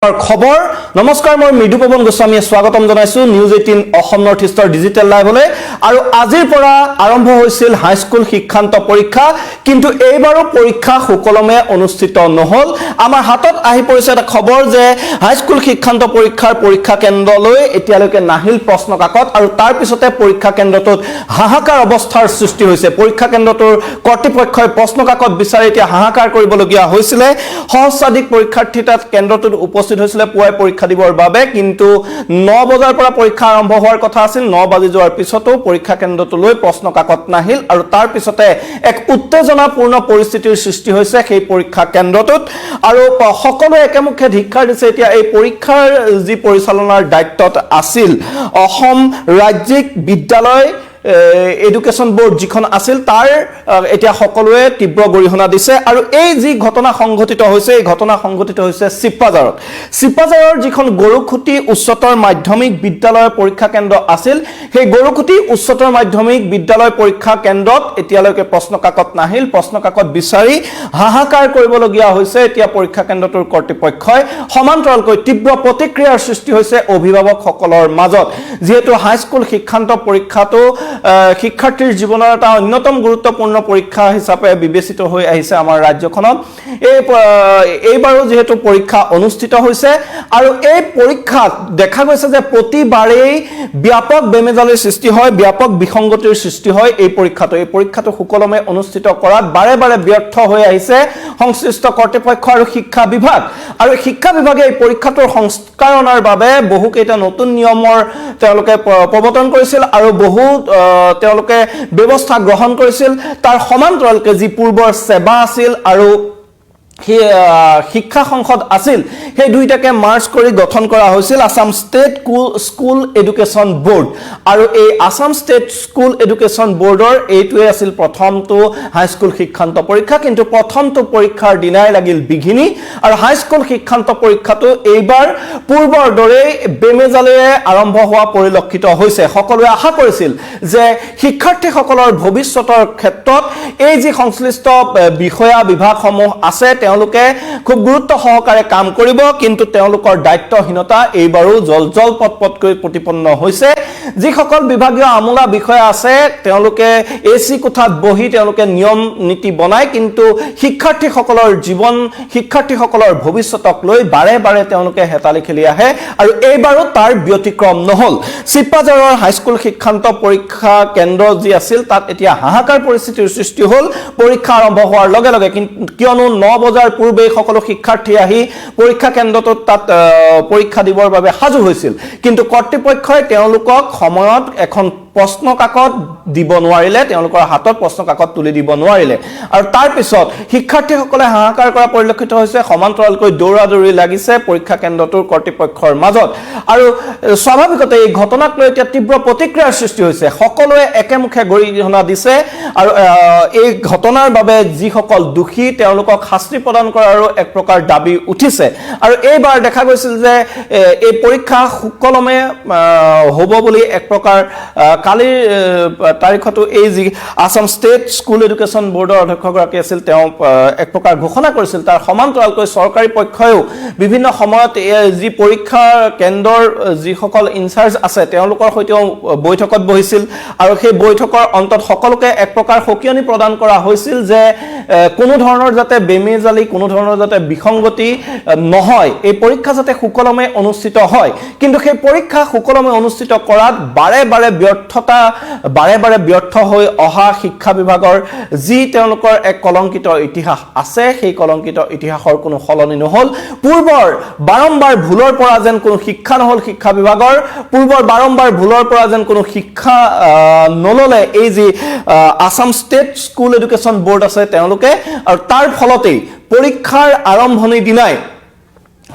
খবৰ নমস্কাৰ মই মৃদু পৱন গোস্বামীয়ে স্বাগতম জনাইছো নিউজ 18 অসম নৰ্থ ইষ্টৰ ডিজিটেল লাইভলৈ আৰু আজিৰ পৰা আৰম্ভ হৈছিল হাইস্কুল শিক্ষান্ত পৰীক্ষা কিন্তু এইবাৰো পৰীক্ষা সুকলমে অনুষ্ঠিত নহল আমাৰ হাতত আহি পৰিছে এটা খবৰ যে হাইস্কুল শিক্ষান্ত পৰীক্ষাৰ পৰীক্ষা কেন্দ্ৰলৈ এতিয়ালৈকে নাহিল প্ৰশ্ন কাকত আৰু তাৰ পিছতে পৰীক্ষা কেন্দ্ৰটোত হাহাকাৰ অৱস্থাৰ সৃষ্টি হৈছে পৰীক্ষা কেন্দ্ৰটোৰ কৰ্তৃপক্ষই প্ৰশ্ন কাকত বিচাৰি এতিয়া হাহাকাৰ কৰিবলগীয়া হৈছিল সহস্ৰাধিক পৰীক্ষাৰ্থী তাত কেন্দ্ৰটোত উপস্থিত হৈছিল পুৱাই পৰীক্ষা দিবৰ বাবে কিন্তু 9 বজাৰ পৰা পৰীক্ষা আৰম্ভ হোৱাৰ কথা আছিল 9 বাজি যোৱাৰ পিছতো পৰীক্ষা কেন্দ্ৰটোলৈ প্ৰশ্ন কাকত নাহিল আৰু তাৰ পিছতে এক উত্তেজনাপূৰ্ণ পৰিস্থিতিৰ সৃষ্টি হৈছে সেই পৰীক্ষা কেন্দ্ৰটোত আৰু সকলোৱে একেমুখে ধিক্কাৰ দিছে এতিয়া এই পৰীক্ষাৰ যি পৰিচালনাৰ দায়িত্বত আছিল অসম ৰাজ্যিক বিদ্যালয় এডুকেশন বোৰ্ড যিখন আছিল তাৰ এতিয়া সকলোৱে তীব্ৰ গৰিহণা দিছে আৰু এই যি ঘটনা সংঘটিত হৈছে এই ঘটনা সংঘটিত হৈছে চিপাজাৰৰ যিখন গৰুখুটি উচ্চতৰ মাধ্যমিক বিদ্যালয়ৰ পৰীক্ষা কেন্দ্ৰ আছিল সেই গৰুখুটি উচ্চতৰ মাধ্যমিক বিদ্যালয় পৰীক্ষা কেন্দ্ৰত এতিয়ালৈকে প্ৰশ্ন কাকত নাহিল প্ৰশ্ন কাকত বিচাৰি হাহাকাৰ কৰিবলগীয়া হৈছে এতিয়া পৰীক্ষা কেন্দ্ৰটোৰ কৰ্তৃপক্ষই সমান্তৰালকৈ তীব্ৰ প্ৰতিক্ৰিয়াৰ সৃষ্টি হৈছে অভিভাৱকসকলৰ মাজত যেহেতু হাইস্কুল শিক্ষান্ত পৰীক্ষাটো শিক্ষাৰ্থীৰ জীৱনৰ এটা অন্যতম গুৰুত্বপূৰ্ণ পৰীক্ষা হিচাপে বিবেচিত হৈ আহিছে আমাৰ ৰাজ্যখনত এইবাৰো যেহেতু পৰীক্ষা অনুষ্ঠিত হৈছে আৰু এই পৰীক্ষাত দেখা গৈছে যে প্ৰতিবাৰেই ব্যাপক বেমেজালিৰ সৃষ্টি হয় ব্যাপক বিসংগতিৰ সৃষ্টি হয় এই পৰীক্ষাটো সুকলমে অনুষ্ঠিত কৰাত বাৰে বাৰে ব্যৰ্থ হৈ আহিছে সংশ্লিষ্ট কৰ্তৃপক্ষ আৰু শিক্ষা বিভাগে এই পৰীক্ষাটোৰ সংস্কাৰণৰ বাবে বহু কেইটা নতুন নিয়মৰ তেওঁলোকে প্ৰৱৰ্তন কৰিছিল আৰু বহু তেওঁলোকে ব্যৱস্থা গ্ৰহণ কৰিছিল তাৰ সমান্তৰালকৈ যি পূৰ্বৰ সেৱা আছিল আৰু শিক্ষা সংসদ আছিল সেই দুইটাকে মাৰ্জ কৰি গঠন কৰা হৈছিল Assam state school education board আৰু এই আসাম ষ্টেট স্কুল এডুকেশন বোৰ্ডৰ এইটোৱে আছিল প্ৰথমটো হাইস্কুল শিক্ষান্ত পৰীক্ষা কিন্তু প্ৰথমটো পৰীক্ষাৰ দিনাই লাগিল বিঘিনি আৰু হাইস্কুল শিক্ষান্ত পৰীক্ষাটো এইবাৰ পূৰ্বৰ দৰে বেমেজালিৰে আৰম্ভ হোৱা পৰিলক্ষিত হৈছে সকলোৱে আশা কৰিছিল যে শিক্ষাৰ্থীসকলৰ ভৱিষ্যতৰ ক্ষেত্ৰত এই যি সংশ্লিষ্ট বিষয়া বিভাগসমূহ আছে তেওঁলোকে খুব গুৰুত্ব সহকাৰে কাম কৰিব কিন্তু তেওঁলোকৰ দায়িত্বহীনতা এইবাৰো জল পটপটকৈ প্ৰতিপন্ন হৈছে যিসকল বিভাগীয় আমোলা বিষয়া আছে তেওঁলোকে এসি কোঠাত বহি তেওঁলোকে নিয়ম নীতি বনায় কিন্তু শিক্ষাৰ্থীসকলৰ জীৱন শিক্ষাৰ্থীসকলৰ ভৱিষ্যতক লৈ বাৰে বাৰে তেওঁলোকে হেতালি খেলি আহে আৰু এইবাৰো তাৰ ব্যতিক্ৰম নহল চিপাজাৰৰ হাইস্কুল শিক্ষান্ত পৰীক্ষা কেন্দ্ৰ যি আছিল তাত এতিয়া হাহাকাৰ পৰিস্থিতিৰ সৃষ্টি হল পৰীক্ষা আৰম্ভ হোৱাৰ লগে লগে কিয়নো 9 বজাৰ পূৰ্বে সকলো শিক্ষাৰ্থী আহি পৰীক্ষা কেন্দ্ৰটোত তাত পৰীক্ষা দিবৰ বাবে সাজু হৈছিল কিন্তু কৰ্তৃপক্ষই তেওঁলোকক সময়ত এখন প্ৰশ্ন কাকত দিব নোৱাৰিলে তেওঁলোকৰ হাতত প্ৰশ্ন কাকত তুলি দিব নোৱাৰিলে আৰু তাৰ পিছত শিক্ষাৰ্থীসকলে হাহাকাৰ কৰা পৰিলক্ষিত হৈছে সমান্তৰালকৈ দৌৰাদৌৰি লাগিছে পৰীক্ষা কেন্দ্ৰটোৰ কৰ্তৃপক্ষৰ মাজত আৰু স্বাভাৱিকতে এই ঘটনাক লৈ এতিয়া তীব্ৰ প্ৰতিক্ৰিয়াৰ সৃষ্টি হৈছে সকলোৱে একেমুখে গৰিহণা দিছে আৰু এই ঘটনাৰ বাবে যিসকল দোষী তেওঁলোকক শাস্তি প্ৰদান কৰাৰো এক প্ৰকাৰ দাবী উঠিছে আৰু এইবাৰ দেখা গৈছিল যে এই পৰীক্ষা সুকলমে হ'ব বুলি এক প্ৰকাৰ কালিৰ তাৰিখতো এই যি আসাম ষ্টেট স্কুল এডুকেশন বোৰ্ডৰ অধ্যক্ষগৰাকী আছিল তেওঁ এক প্ৰকাৰ ঘোষণা কৰিছিল তাৰ সমান্তৰালকৈ চৰকাৰী পক্ষয়ও বিভিন্ন সময়ত যি পৰীক্ষা কেন্দ্ৰৰ যিসকল ইনচাৰ্জ আছে তেওঁলোকৰ সৈতেও বৈঠকত বহিছিল আৰু সেই বৈঠকৰ অন্তত সকলোকে এক প্ৰকাৰ সকিয়নি প্ৰদান কৰা হৈছিল যে কোনো ধৰণৰ যাতে বেমেজালি কোনো ধৰণৰ যাতে বিসংগতি নহয় এই পৰীক্ষা যাতে সুকলমে অনুষ্ঠিত হয় কিন্তু সেই পৰীক্ষা সুকলমে অনুষ্ঠিত কৰাত বাৰে বাৰে ব্যৰ্থ হৈ অহা শিক্ষা বিভাগৰ যি তেওঁলোকৰ এক কলংকিত ইতিহাস আছে সেই কলংকিত ইতিহাসৰ কোনো সলনি নহল পূৰ্বৰ বাৰম্বাৰ ভুলৰ পৰা যেন কোনো শিক্ষা নহল শিক্ষা বিভাগৰ পূৰ্বৰ বাৰম্বাৰ ভুলৰ পৰা যেন কোনো শিক্ষা নললে এই যি Assam state school education board আছে তেওঁলোকে আৰু তাৰ ফলতেই পৰীক্ষাৰ আৰম্ভণিৰ দিনাই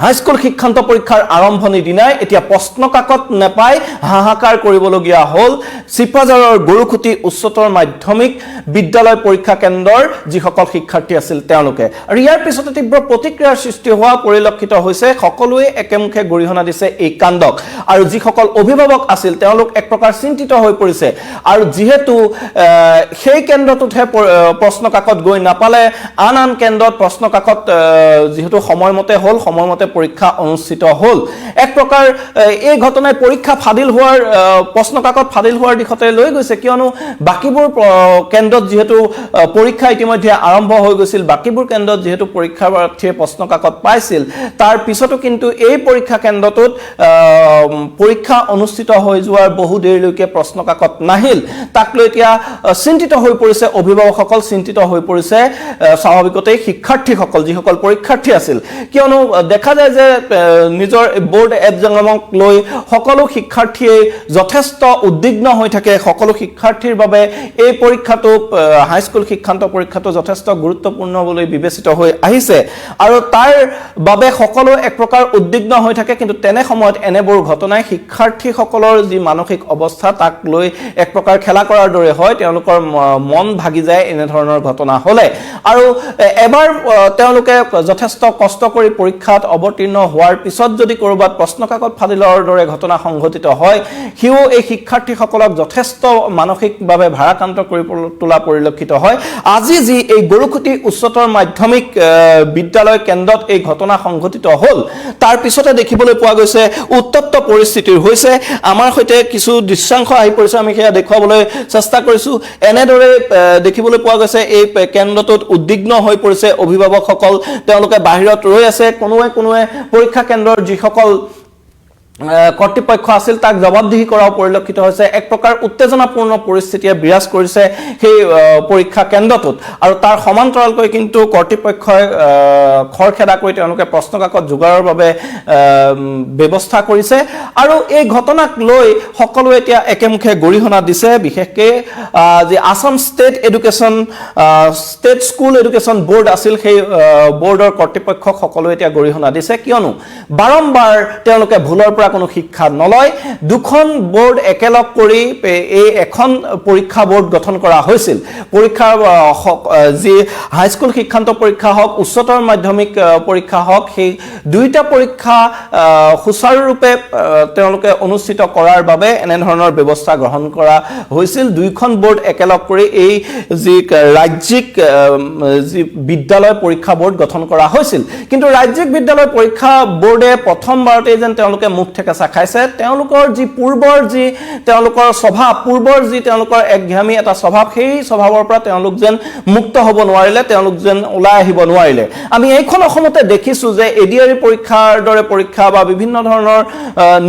হাইস্কুল শিক্ষান্ত পৰীক্ষাৰ আৰম্ভণিৰ দিনাই এতিয়া প্ৰশ্ন কাকত নেপাই হাহাকাৰ কৰিবলগীয়া হল চিপাজাৰৰ গৰুখুটি উচ্চতৰ মাধ্যমিক বিদ্যালয় পৰীক্ষা কেন্দ্ৰৰ যিসকল শিক্ষাৰ্থী আছিল তেওঁলোকে আৰু ইয়াৰ পিছতে তীব্ৰ প্ৰতিক্ৰিয়াৰ সৃষ্টি হোৱা পৰিলক্ষিত হৈছে সকলোৱে একেমুখে গৰিহণা দিছে এই কাণ্ডক আৰু যিসকল অভিভাৱক আছিল তেওঁলোক এক প্ৰকাৰ চিন্তিত হৈ পৰিছে আৰু যেহেতু সেই কেন্দ্ৰটোতহে প্ৰশ্ন কাকত গৈ নাপালে আন কেন্দ্ৰত প্ৰশ্ন কাকত যেহেতু সময়মতে হল সময়মতে পৰীক্ষা অনুষ্ঠিত হ'ল এক প্ৰকাৰ এই ঘটনাই পৰীক্ষা ফাদিল হোৱাৰ প্ৰশ্নকাকত ফাদিল হোৱাৰ দিশতে লৈ গৈছে কিয়নো বাকিবোৰ কেন্দ্ৰত যেহেতু পৰীক্ষা ইতিমধ্যে আৰম্ভ হৈ গৈছিল বাকিবোৰ কেন্দ্ৰত যেহেতু পৰীক্ষাৰ্থীয়ে প্ৰশ্নকাকত পাইছিল তাৰ পিছতো কিন্তু এই পৰীক্ষা কেন্দ্ৰটোত পৰীক্ষা অনুষ্ঠিত হৈ যোৱাৰ বহু দেৰিলৈকে প্ৰশ্নকাকত নাহিল তাক লৈ এতিয়া চিন্তিত হৈ পৰিছে অভিভাৱকসকল চিন্তিত হৈ পৰিছে স্বাভাৱিকতে শিক্ষাৰ্থীসকল যিসকল পৰীক্ষাৰ্থী আছিল কিয়নো দেখা যায় যে নিজৰ বোৰ্ড এক্সামক লৈ সকলো শিক্ষাৰ্থীয়ে যথেষ্ট উদ্বিগ্ন হৈ থাকে সকলো শিক্ষাৰ্থীৰ বাবে এই পৰীক্ষাটো হাইস্কুল শিক্ষান্ত পৰীক্ষাটো যথেষ্ট গুৰুত্বপূৰ্ণ বুলি বিবেচিত হৈ আহিছে আৰু তাৰ বাবে সকলো এক প্ৰকাৰ উদ্বিগ্ন হৈ থাকে কিন্তু তেনে সময়ত এনেবোৰ ঘটনাই শিক্ষাৰ্থীসকলৰ যি মানসিক অৱস্থা তাক লৈ এক প্ৰকাৰ খেলা কৰাৰ দৰে হয় তেওঁলোকৰ মন ভাগি যায় এনে ধৰণৰ ঘটনা হলে আৰু এবাৰ তেওঁলোকে যথেষ্ট কষ্ট কৰি পৰীক্ষাত অৱতীৰ্ণ হোৱাৰ পিছত যদি কৰবাত প্ৰশ্নকাকত ফাদিলৰ দৰে ঘটনা সংঘটিত হয় হিও এই শিক্ষাৰ্থীসকলক যথেষ্ট মানসিকভাৱে ভাৰাক্ৰান্ত কৰি তোলা পৰিলক্ষিত হয় আজি যি এই গৰুখুটি উচ্চতৰ মাধ্যমিক বিদ্যালয় কেন্দ্ৰত এই ঘটনা সংঘটিত হ'ল তাৰ পিছতে দেখিবলৈ পোৱা গৈছে উত্তপ্ত পৰিস্থিতিৰ হৈছে আমাৰ সৈতে কিছু দৃশ্যাংশ আহি পৰিছে আমি সেয়া দেখুৱাবলৈ চেষ্টা কৰিছো এনেদৰে দেখিবলৈ পোৱা গৈছে এই কেন্দ্ৰটোত উদ্বিগ্ন হৈ পৰিছে অভিভাৱকসকল তেওঁলোকে বাহিৰত ৰৈ আছে কোনোৱে পৰীক্ষা কেন্দ্ৰৰ যিসকল কৰ্তৃপক্ষ আছিল তাক জবাবদিহি কৰাও পৰিলক্ষিত হৈছে এক প্ৰকাৰ উত্তেজনাপূৰ্ণ পৰিস্থিতিয়ে বিৰাজ কৰিছে সেই পৰীক্ষা কেন্দ্ৰটোত আৰু তাৰ সমান্তৰালকৈ কিন্তু কৰ্তৃপক্ষই খৰখেদা কৰি তেওঁলোকে প্ৰশ্নকাকত যোগাৰৰ বাবে ব্যৱস্থা কৰিছে আৰু এই ঘটনাক লৈ সকলোৱে এতিয়া একেমুখে গৰিহণা দিছে বিশেষকৈ যে Assam state education state school education board আছিল সেই বোৰ্ডৰ কৰ্তৃপক্ষক সকলোৱে এতিয়া গৰিহণা দিছে কিয়নো বাৰম্বাৰ তেওঁলোকে ভুলৰ পৰা কোনো শিক্ষা নলয় দুখন বোৰ্ড একেলগ কৰি এই এখন পৰীক্ষা বোৰ্ড গঠন কৰা হৈছিল পৰীক্ষা যি হাইস্কুল শিক্ষান্ত পৰীক্ষা হওক উচ্চতৰ মাধ্যমিক পৰীক্ষা হওক সেই দুইটা পৰীক্ষা সুচাৰুৰূপে তেওঁলোকে অনুষ্ঠিত কৰাৰ বাবে এনে ধৰণৰ ব্যৱস্থা গ্ৰহণ কৰা হৈছিল দুইখন বোৰ্ড একেলগ কৰি এই যি ৰাজ্যিক যি বিদ্যালয় পৰীক্ষা বোৰ্ড গঠন কৰা হৈছিল কিন্তু ৰাজ্যিক বিদ্যালয় পৰীক্ষা বোৰ্ডে প্ৰথমবাৰতে যেন তেওঁলোকে মুখ ঠেকেচা খাইছে তেওঁলোকৰ যি পূৰ্বৰ যি তেওঁলোকৰ স্বভাৱ পূৰ্বৰ যি তেওঁলোকৰ একঘামী এটা স্বভাৱ সেই স্বভাৱৰ পৰা তেওঁলোক যেন মুক্ত হ'ব নোৱাৰিলে তেওঁলোক যেন ওলাই আহিব নোৱাৰিলে আমি এইখন অসমতে দেখিছো যে এডিআৰই পৰীক্ষাৰ দৰে পৰীক্ষা বা বিভিন্ন ধৰণৰ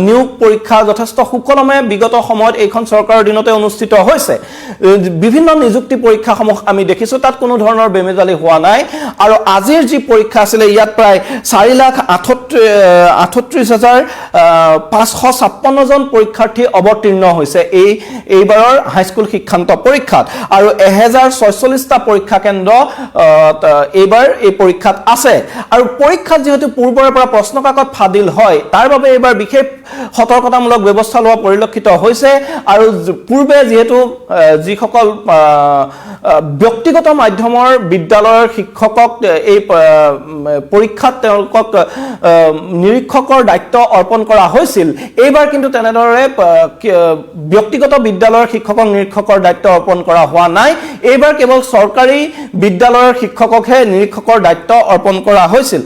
নিয়োগ পৰীক্ষা যথেষ্ট সুকলমে বিগত সময়ত এইখন চৰকাৰৰ দিনতে অনুষ্ঠিত হৈছে বিভিন্ন নিযুক্তি পৰীক্ষাসমূহ আমি দেখিছো তাত কোনো ধৰণৰ বেমেজালি হোৱা নাই আৰু আজিৰ যি পৰীক্ষা আছিল ইয়াত প্ৰায় 4,38,556 জন পৰীক্ষাৰ্থী অৱতীৰ্ণ হৈছে এইবাৰৰ হাইস্কুল শিক্ষান্ত পৰীক্ষাত আৰু 1046টা পৰীক্ষা কেন্দ্ৰ এইবাৰ এই পৰীক্ষাত আছে আৰু পৰীক্ষাত যেহেতু পূৰ্বৰে পৰা প্ৰশ্নকাকত ফাদিল হয় তাৰ বাবে এইবাৰ বিশেষ সতৰ্কতামূলক ব্যৱস্থা লোৱা পৰিলক্ষিত হৈছে আৰু পূৰ্বে যেহেতু যিসকল ব্যক্তিগত মাধ্যমৰ বিদ্যালয়ৰ শিক্ষকক এই পৰীক্ষাত তেওঁলোকক নিৰীক্ষকৰ দায়িত্ব অৰ্পণ কৰা হৈছিল এইবাৰ কিন্তু তেনেদৰে ব্যক্তিগত বিদ্যালয়ৰ শিক্ষকক নিৰীক্ষকৰ দায়িত্ব অৰ্পণ কৰা হোৱা নাই এইবাৰ কেৱল চৰকাৰী বিদ্যালয়ৰ শিক্ষককহে নিৰীক্ষকৰ দায়িত্ব অৰ্পণ কৰা হৈছিল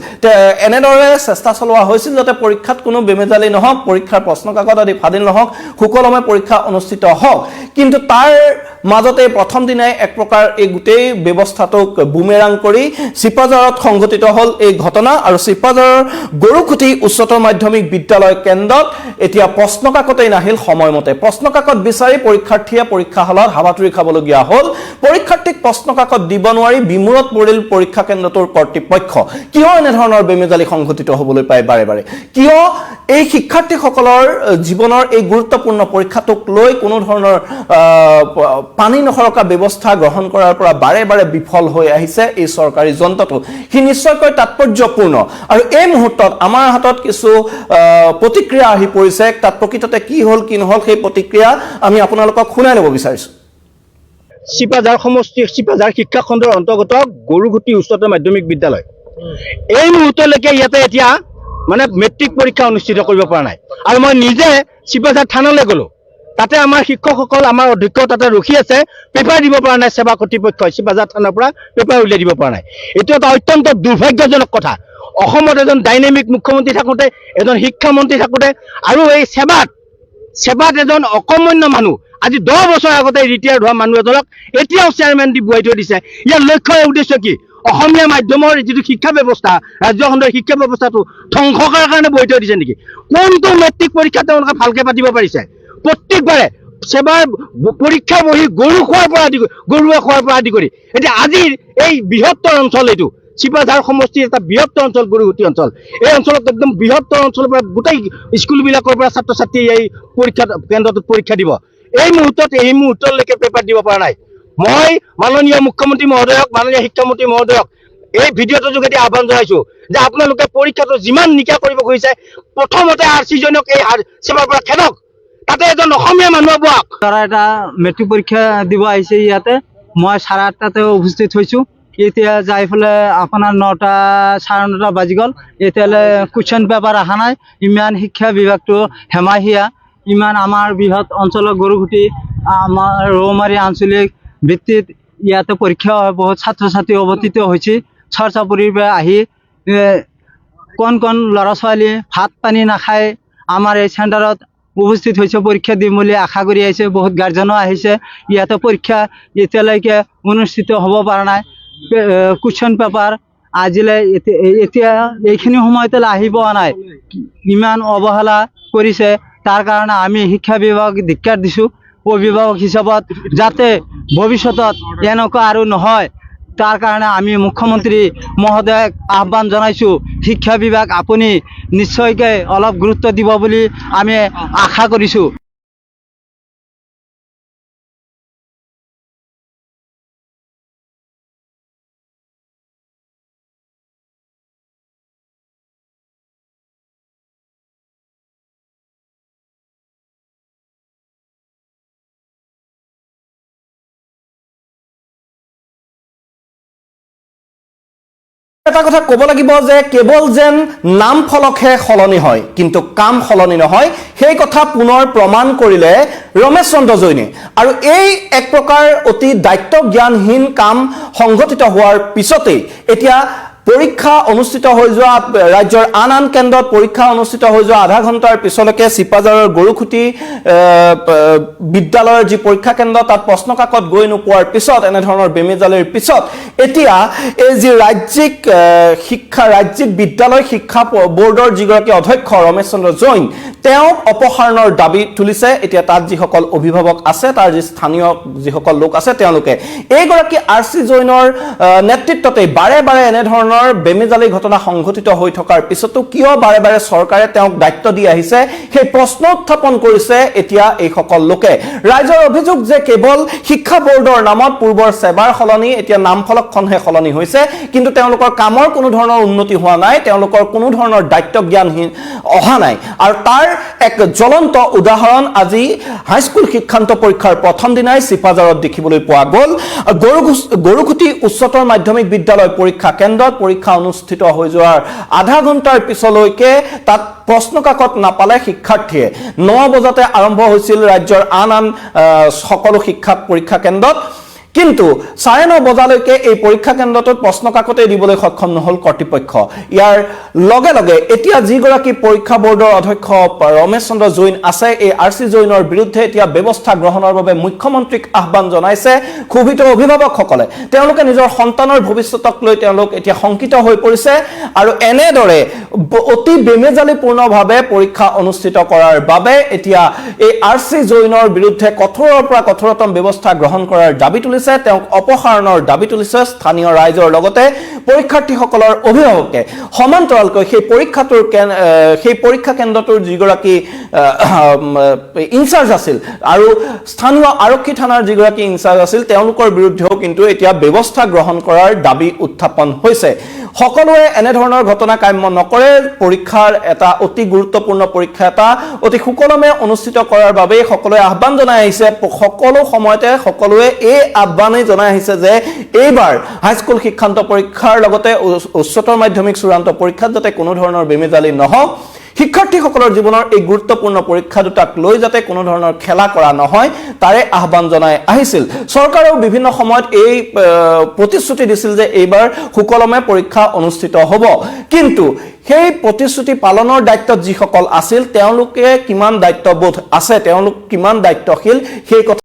এনেদৰে চেষ্টা চলোৱা হৈছিল যাতে পৰীক্ষাত কোনো বেমেজালি নহওক পৰীক্ষাৰ প্ৰশ্নকাকত আদি ফাদিল নহওক সুকলমে পৰীক্ষা অনুষ্ঠিত হওক কিন্তু তাৰ মাজতে প্ৰথম দিনাই এক প্ৰকাৰ এই গোটেই ব্যৱস্থাটোক বুমেৰাং কৰি চিপাঝাৰত সংঘটিত হ'ল এই ঘটনা আৰু চিপাঝাৰৰ গৰুখুটি উচ্চতৰ মাধ্যমিক বিদ্যালয় কেন্দ্ৰত এতিয়া প্ৰশ্নকাকতেই নাহিল সময়মতে প্ৰশ্নকাকত বিচাৰি পৰীক্ষাৰ্থীয়ে পৰীক্ষা হলত হাবাথুৰি খাবলগীয়া হ'ল পৰীক্ষাৰ্থীক প্ৰশ্নকাকত দিব নোৱাৰি বিমূৰত পৰিল পৰীক্ষা কেন্দ্ৰটোৰ কৰ্তৃপক্ষ কিয় এনে ধৰণৰ বেমেজালি সংঘটিত হ'বলৈ পায় বাৰে বাৰে কিয় এই শিক্ষাৰ্থীসকলৰ জীৱনৰ এই গুৰুত্বপূৰ্ণ পৰীক্ষাটোক লৈ কোনো ধৰণৰ পানী নখৰকা ব্যৱস্থা গ্ৰহণ কৰাৰ পৰা বাৰে বাৰে বিফল হৈ আহিছে এই চৰকাৰী যন্ত্ৰটো হি নিশ্চয়কৈ তাৎপৰ্যপূৰ্ণ আৰু এই মুহূৰ্তত আমাৰ হাতত কিছু প্ৰতিক্ৰিয়া আহি পৰিছে তাত প্ৰকৃততে কি হ'ল কি নহ'ল সেই প্ৰতিক্ৰিয়া আমি আপোনালোকক শুনাই ল'ব বিচাৰিছোঁ চিপাঝাৰ সমষ্টি চিপাঝাৰ শিক্ষা খণ্ডৰ অন্তৰ্গত গৰুখুটি উচ্চতৰ মাধ্যমিক বিদ্যালয় এই মুহূৰ্তলৈকে ইয়াতে এতিয়া মানে মেট্ৰিক পৰীক্ষা অনুষ্ঠিত কৰিব পৰা নাই আৰু মই নিজে চিপাঝাৰ থানালৈ গ'লো তাতে আমাৰ শিক্ষকসকল আমাৰ অধ্যক্ষ তাতে ৰখি আছে পেপাৰ দিব পৰা নাই সেৱা কৰ্তৃপক্ষই চিপাঝাৰ থানাৰ পৰা পেপাৰ উলিয়াই দিব পৰা নাই এইটো এটা অত্যন্ত দুৰ্ভাগ্যজনক কথা অসমত এজন ডাইনামিক মুখ্যমন্ত্ৰী থাকোঁতে এজন শিক্ষামন্ত্ৰী থাকোঁতে আৰু এই সেৱাত এজন অকৰ্মণ্য মানুহ আজি 10 বছৰ আগতে ৰিটায়াৰ্ড হোৱা মানুহ এজনক এতিয়াও চেয়াৰমেন দি বুৱাই থৈ দিছে ইয়াৰ লক্ষ্য উদ্দেশ্য কি অসমীয়া মাধ্যমৰ যিটো শিক্ষা ব্যৱস্থা ৰাজ্যখনৰ শিক্ষা ব্যৱস্থাটো ধ্বংস কৰাৰ কাৰণে বহি থৈ দিছে নেকি কোনটো মেট্ৰিক পৰীক্ষা তেওঁলোকে ভালকে পাতিব পাৰিছে প্ৰত্যেকবাৰে সেৱাৰ পৰীক্ষা বহি গৰুৱে খোৱাৰ পৰা আদি কৰি এতিয়া আজিৰ এই বৃহত্তৰ অঞ্চল এইটো চিপাঝাৰ সমষ্টিৰ এটা বৃহত্তৰ অঞ্চল গৰুগুটি অঞ্চল এই অঞ্চলত একদম বৃহত্তৰ অঞ্চলৰ পৰা গোটেই স্কুলবিলাকৰ পৰা ছাত্ৰ ছাত্ৰী এই পৰীক্ষা কেন্দ্ৰটোত পৰীক্ষা দিব এই মুহূৰ্তলৈকে পেপাৰ দিব পৰা নাই মই মাননীয় মুখ্যমন্ত্ৰী মহোদয়ক মাননীয় শিক্ষামন্ত্ৰী মহোদয়ক এই ভিডিঅ'টোৰ যোগেদি আহ্বান জনাইছো যে আপোনালোকে পৰীক্ষাটো যিমান নিকা কৰিব খুজিছে প্ৰথমতে RC জনক এই সেৱাৰ পৰা খেদক তাতে এজন অসমীয়া মানুহ বহাক তারা এটা মেট্রিক পরীক্ষা দিব আহিছে ইয়াতে মই 8:30টাতে উপস্থিত হইছো এতিয়া যাই ফেলে আপনার 9টা 9:30 বাজি গল এতিয়ালে কুৱেশ্যন পেপাৰ অহা নাই ইমান শিক্ষা বিভাগটো হেমাহিয়া ইমান আমাৰ বৃহৎ অঞ্চলৰ গৰুগুটি আমাৰ ৰৌমাৰী আঞ্চলিক ভিত্তিত ইয়াতে পৰীক্ষা হয় বহুত ছাত্ৰ ছাত্ৰী অৱতীৰ্ণ হৈছে চৰচাপুৰীৰ পৰা আহি কোন ল'ৰা ছোৱালী ভাত পানী নাখায় আমাৰ এই চেণ্টাৰত উপস্থিত হৈছে পৰীক্ষা দিম বুলি আশা কৰি আহিছে বহুত গাৰ্জেনো আহিছে ইয়াতে পৰীক্ষা এতিয়ালৈকে অনুষ্ঠিত হ'ব পৰা নাই কুৱেশ্যন পেপাৰ আজিলৈ এতিয়া এইখিনি সময়তে আহিব নাই ইমান অৱহেলা কৰিছে তাৰ কাৰণে আমি শিক্ষা বিভাগ ধিক্কাৰ দিছোঁ অভিভাৱক হিচাপত যাতে ভৱিষ্যতত এনেকুৱা আৰু নহয় তাৰ কাৰণে আমি মুখ্যমন্ত্ৰী মহোদয়ক আহ্বান জনাইছোঁ শিক্ষা বিভাগ আপুনি নিশ্চয়কৈ অলপ গুৰুত্ব দিব বুলি আমি আশা কৰিছোঁ এটা কথা ক'ব লাগিব যে কেৱল যেন নাম ফলকহে সলনি হয় কিন্তু কাম সলনি নহয় সেই কথা পুনৰ প্ৰমাণ কৰিলে ৰমেশ চন্দ্ৰ জৈনে আৰু এই এক প্ৰকাৰ অতি দায়িত্ব জ্ঞানহীন কাম সংঘটিত হোৱাৰ পিছতেই এতিয়া পৰীক্ষা অনুষ্ঠিত হৈ যোৱা ৰাজ্যৰ আন কেন্দ্ৰত পৰীক্ষা অনুষ্ঠিত হৈ যোৱা আধা ঘণ্টাৰ পিছলৈকে চিপাঝাৰৰ গৰুখুটি বিদ্যালয়ৰ যি পৰীক্ষা কেন্দ্ৰ তাত প্ৰশ্ন কাকত গৈ নোপোৱাৰ পিছত এনে ধৰণৰ বেমেজালিৰ পিছত এতিয়া এই যি ৰাজ্যিক বিদ্যালয় শিক্ষা বোৰ্ডৰ যিগৰাকী অধ্যক্ষ ৰমেশ চন্দ্ৰ জৈন তেওঁ অপসাৰণৰ দাবী তুলিছে এতিয়া তাত যিসকল অভিভাৱক আছে তাৰ যি স্থানীয় যিসকল লোক আছে তেওঁলোকে এইগৰাকী RC জৈনৰ নেতৃত্বতে বাৰে বাৰে এনে ধৰণৰ বেমেজালি ঘটনা সংঘটিত হৈ থকাৰ পিছতো কিয় বাৰে বাৰে চৰকাৰে তেওঁক দায়িত্ব দি আহিছে সেই প্ৰশ্ন উত্থাপন কৰিছে এতিয়া এই সকল লোকে ৰাইজৰ অভিযোগ যে কেৱল শিক্ষা বোৰ্ডৰ নামত পূৰ্বৰ সেৱাৰ সলনি এতিয়া নামফলকখনহে সলনি হৈছে কিন্তু তেওঁলোকৰ কামৰ কোনো ধৰণৰ উন্নতি হোৱা নাই তেওঁলোকৰ কোনো ধৰণৰ দায়িত্ব জ্ঞানহীন অহা নাই আৰু তাৰ এক জ্বলন্ত উদাহৰণ আজি হাইস্কুল শিক্ষান্ত পৰীক্ষাৰ প্ৰথম দিনাই চিপাঝাৰত দেখিবলৈ পোৱা গ'ল গৰুখুটি উচ্চতৰ মাধ্যমিক বিদ্যালয় পৰীক্ষা কেন্দ্ৰত পৰীক্ষা অনুষ্ঠিত হৈ যোৱাৰ আধা ঘণ্টাৰ পিছলৈকে তাত প্ৰশ্ন কাকত নাপালে শিক্ষাৰ্থীয়ে 9 বজাতে আৰম্ভ হৈছিল ৰাজ্যৰ আন সকলো শিক্ষা পৰীক্ষা কেন্দ্ৰত কিন্তু 9:30 বজালৈকে এই পৰীক্ষা কেন্দ্ৰটোত প্ৰশ্ন কাকতে দিবলৈ সক্ষম নহল কৰ্তৃপক্ষ ইয়াৰ লগে লগে এতিয়া যিগৰাকী পৰীক্ষা বোৰ্ডৰ অধ্যক্ষ ৰমেশ চন্দ্ৰ জৈন আছে এই RC জৈনৰ বিৰুদ্ধে এতিয়া ব্যৱস্থা গ্ৰহণৰ বাবে মুখ্যমন্ত্ৰীক আহ্বান জনাইছে ক্ষোভিত অভিভাৱকসকলে তেওঁলোকে নিজৰ সন্তানৰ ভৱিষ্যতক লৈ তেওঁলোক এতিয়া শংকিত হৈ পৰিছে আৰু এনেদৰে অতি বেমেজালিপূৰ্ণভাৱে পৰীক্ষা অনুষ্ঠিত কৰাৰ বাবে এতিয়া এই RC জৈনৰ বিৰুদ্ধে কঠোৰৰ পৰা কঠোৰতম ব্যৱস্থা গ্ৰহণ কৰাৰ দাবী তুলিছে তেওঁক অপসাৰণৰ দাবী তুলিছে স্থানীয় ৰাইজৰ লগতে পৰীক্ষাৰ্থীসকলৰ অভিভাৱকে সমান্তৰালকৈ সেই পৰীক্ষা কেন্দ্ৰটোৰ যিগৰাকী ইনচাৰ্জ আছিল আৰু স্থানীয় আৰক্ষী থানাৰ যিগৰাকী ইনচাৰ্জ আছিল তেওঁলোকৰ বিৰুদ্ধেও কিন্তু এতিয়া ব্যৱস্থা গ্ৰহণ কৰাৰ দাবী উত্থাপন হৈছে সকলোৱে এনে ধৰণৰ ঘটনা কাম্য নকৰে পৰীক্ষাৰ এটা অতি গুৰুত্বপূৰ্ণ পৰীক্ষা এটা অতি সুকলমে অনুষ্ঠিত কৰাৰ বাবে সকলোৱে আহ্বান জনাই আহিছে সকলো সময়তে সকলোৱে এই আহ্বানেই জনাই আহিছে যে এইবাৰ হাইস্কুল শিক্ষান্ত পৰীক্ষাৰ লগতে উচ্চতৰ মাধ্যমিক চূড়ান্ত পৰীক্ষাত যাতে কোনো ধৰণৰ বেমেজালি নহওক শিক্ষাৰ্থীসকলৰ জীৱনৰ এই গুৰুত্বপূৰ্ণ পৰীক্ষা দুটাক লৈ যাতে কোনো ধৰণৰ খেলা কৰা নহয় তাৰে আহ্বান জনাই আহিছিল চৰকাৰেও বিভিন্ন সময়ত এই প্ৰতিশ্ৰুতি দিছিল যে এইবাৰ সুকলমে পৰীক্ষা অনুষ্ঠিত হ'ব কিন্তু সেই প্ৰতিশ্ৰুতি পালনৰ দায়িত্বত যিসকল আছিল তেওঁলোকে কিমান দায়িত্ববোধ আছে তেওঁলোক কিমান দায়িত্বশীল সেই কথা